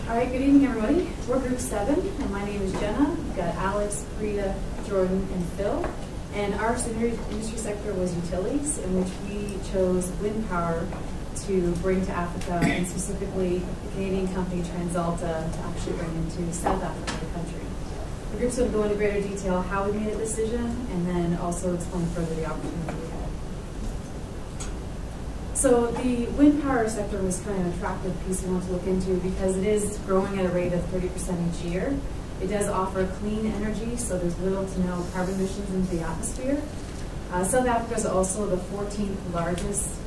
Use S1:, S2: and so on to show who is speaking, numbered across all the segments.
S1: All right, good evening, everybody. We're Group 7, and my name is Jenna. We've got Alex, Rita, Jordan, and Phil. And our industry sector was utilities, in which we chose wind power to bring to Africa, and specifically the Canadian company TransAlta to actually bring into South Africa, the country. The group's going to go into greater detail how we made a decision, and then also explain further the opportunity we had. So the wind power sector was kind of an attractive piece we wanted to look into because it is growing at a rate of 30% each year. It does offer clean energy, so there's little to no carbon emissions into the atmosphere. South Africa is also the 14th largest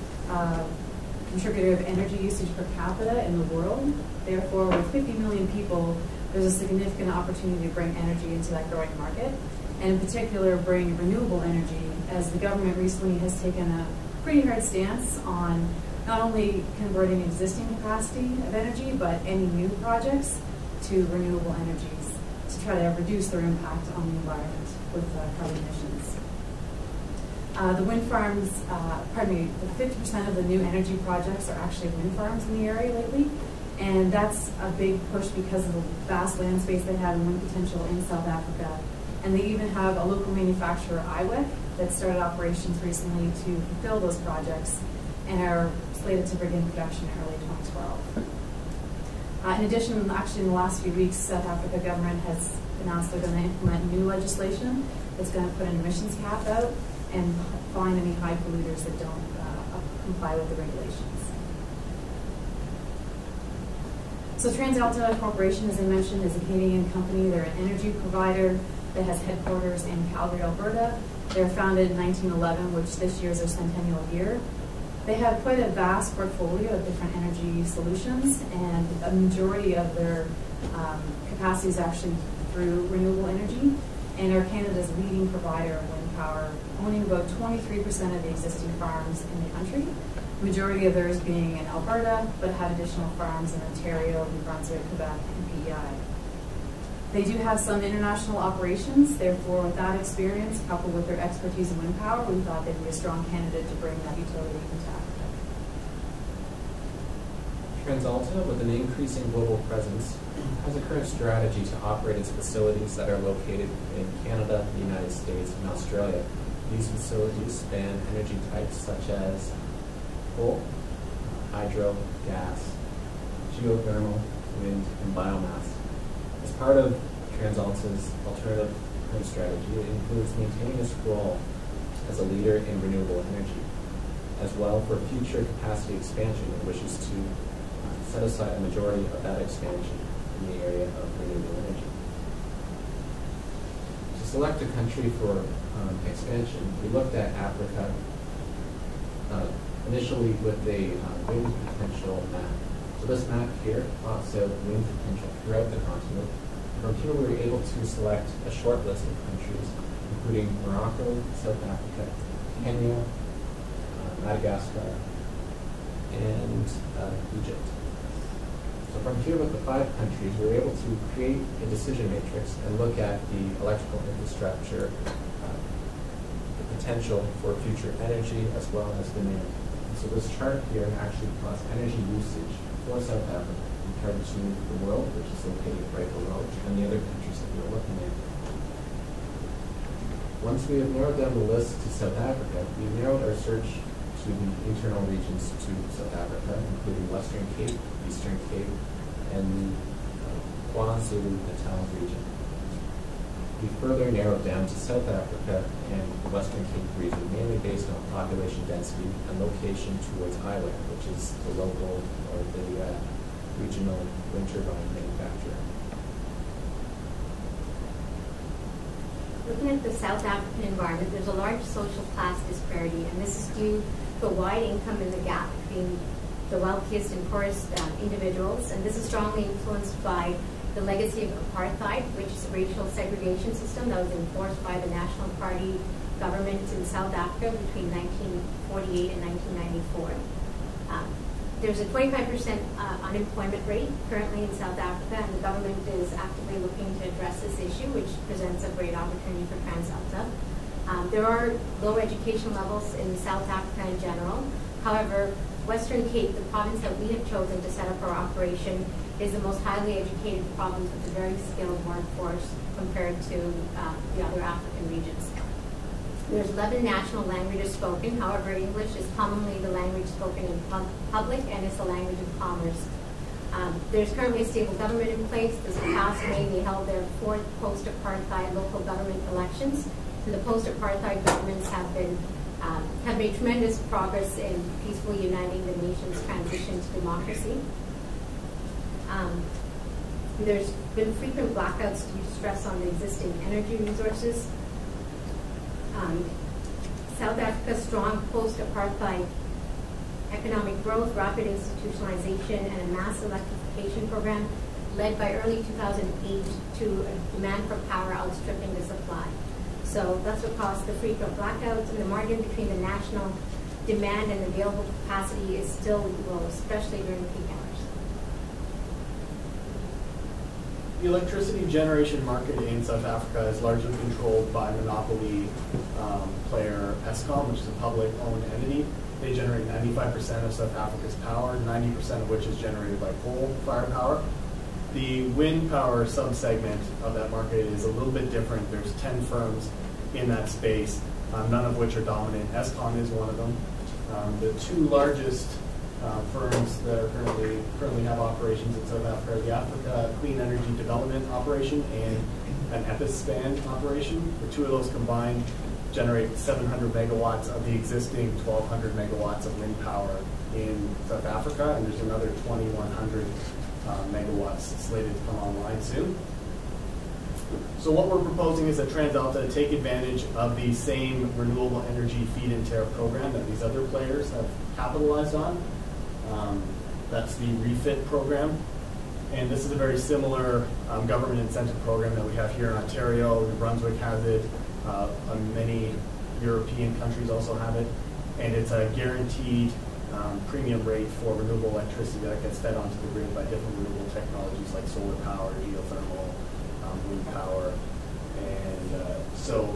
S1: contributor of energy usage per capita in the world. Therefore, with 50 million people, there's a significant opportunity to bring energy into that growing market, and in particular bring renewable energy, as the government recently has taken a pretty hard stance on not only converting existing capacity of energy, but any new projects to renewable energies to try to reduce their impact on the environment with carbon emissions. The wind farms, the 50% of the new energy projects are actually wind farms in the area lately, and that's a big push because of the vast land space they have and wind potential in South Africa. And they even have a local manufacturer, IWEC, that started operations recently to fulfill those projects and are slated to begin production in early 2012. In addition, actually in the last few weeks, South Africa government has announced they're going to implement new legislation that's going to put an emissions cap out and fine any high polluters that don't comply with the regulations. So TransAlta Corporation, as I mentioned, is a Canadian company. They're an energy provider that has headquarters in Calgary, Alberta. They were founded in 1911, which this year is their centennial year. They have quite a vast portfolio of different energy solutions, and a majority of their capacity is actually through renewable energy, and are Canada's leading provider of wind power, owning about 23% of the existing farms in the country. The majority of theirs being in Alberta, but have additional farms in Ontario, New Brunswick, Quebec, and PEI. They do have some international operations, therefore with that experience, coupled with their expertise in wind power, we thought they'd be a strong candidate to bring that utility into Africa.
S2: TransAlta, with an increasing global presence, has a current strategy to operate its facilities that are located in Canada, the United States, and Australia. These facilities span energy types such as coal, hydro, gas, geothermal, wind, and biomass. As part of TransAlta's alternative current strategy, it includes maintaining its role as a leader in renewable energy. As well, for future capacity expansion, it wishes to set aside a majority of that expansion in the area of renewable energy. To select a country for expansion, we looked at Africa initially with a wind potential map. So this map here plots out wind potential throughout the continent. From here we were able to select a short list of countries, including Morocco, South Africa, Kenya, Madagascar, and Egypt. So from here with the 5 countries, we were able to create a decision matrix and look at the electrical infrastructure, the potential for future energy as well as demand. And so this chart here actually plots energy usage for South Africa compared to the world, which is located right below, and the other countries that we're looking at. Once we have narrowed down the list to South Africa, we've narrowed our search to the internal regions to South Africa, including Western Cape, Eastern Cape, and the KwaZulu-Natal region. We further narrowed down to South Africa and the Western Cape region, mainly based on population density and location towards IWEC, which is the local or the regional wind turbine manufacturer.
S3: Looking at the South African environment, there's a large social class disparity, and this is due to a wide income in the gap between the wealthiest and poorest individuals, and this is strongly influenced by the legacy of apartheid, which is a racial segregation system that was enforced by the National Party government in South Africa between 1948 and 1994. There's a 25% unemployment rate currently in South Africa, and the government is actively looking to address this issue, which presents a great opportunity for TransAlta. There are low education levels in South Africa in general. However, Western Cape, the province that we have chosen to set up our operation, is the most highly educated province with a very skilled workforce compared to the other African regions. There's 11 national languages spoken. However, English is commonly the language spoken in public, and it's the language of commerce. There's currently a stable government in place. This past May, they held their 4th post-apartheid local government elections. And the post-apartheid governments have made tremendous progress in peacefully uniting the nation's transition to democracy. There's been frequent blackouts due to stress on the existing energy resources. South Africa's strong post-apartheid economic growth, rapid institutionalization, and a mass electrification program led by early 2008 to a demand for power outstripping the supply. So that's what caused the frequent blackouts, and the margin between the national demand and available capacity is still low, especially during peak hours.
S4: The electricity generation market in South Africa is largely controlled by monopoly player Eskom, which is a public-owned entity. They generate 95% of South Africa's power, 90% of which is generated by coal-fired power. The wind power subsegment of that market is a little bit different. There's 10 firms in that space, none of which are dominant. Eskom is one of them. The two largest firms that are currently have operations in South Africa are the Africa Clean Energy Development Operation and an EPISPAN operation. The two of those combined generate 700 megawatts of the existing 1,200 megawatts of wind power in South Africa, and there's another 2,100 megawatts slated to come online soon. So what we're proposing is that TransAlta take advantage of the same renewable energy feed-in tariff program that these other players have capitalized on. That's the REFIT program. And this is a very similar government incentive program that we have here in Ontario. New Brunswick has it. Many European countries also have it. And it's a guaranteed premium rate for renewable electricity that gets fed onto the grid by different renewable technologies like solar power, geothermal, wind power. And so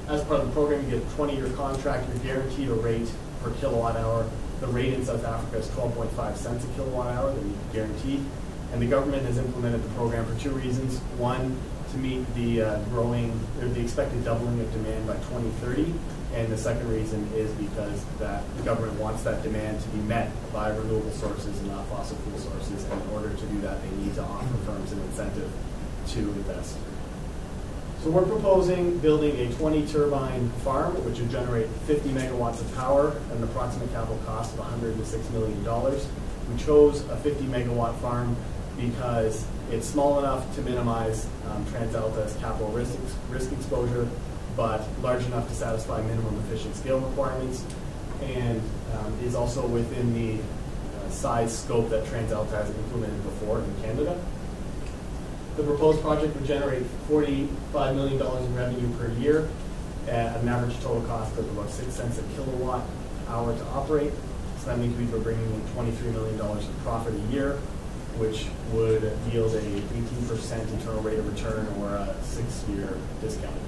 S4: as part of the program, you get a 20-year contract. You're guaranteed a rate per kilowatt hour. The rate in South Africa is 12.5 cents a kilowatt hour that you're guaranteed. And the government has implemented the program for two reasons. One, to meet the the expected doubling of demand by 2030. And the second reason is because the government wants that demand to be met by renewable sources and not fossil fuel sources. And in order to do that, they need to offer firms an incentive to invest. So we're proposing building a 20-turbine farm, which would generate 50 megawatts of power at an approximate capital cost of $106 million. We chose a 50-megawatt farm because it's small enough to minimize TransAlta's capital risk exposure, but large enough to satisfy minimum efficient scale requirements, and is also within the size scope that TransAlta has implemented before in Canada. The proposed project would generate $45 million in revenue per year at an average total cost of about 6 cents a kilowatt hour to operate. So that means we'd be bringing in $23 million in profit a year, which would yield a 18% internal rate of return or a 6-year discounted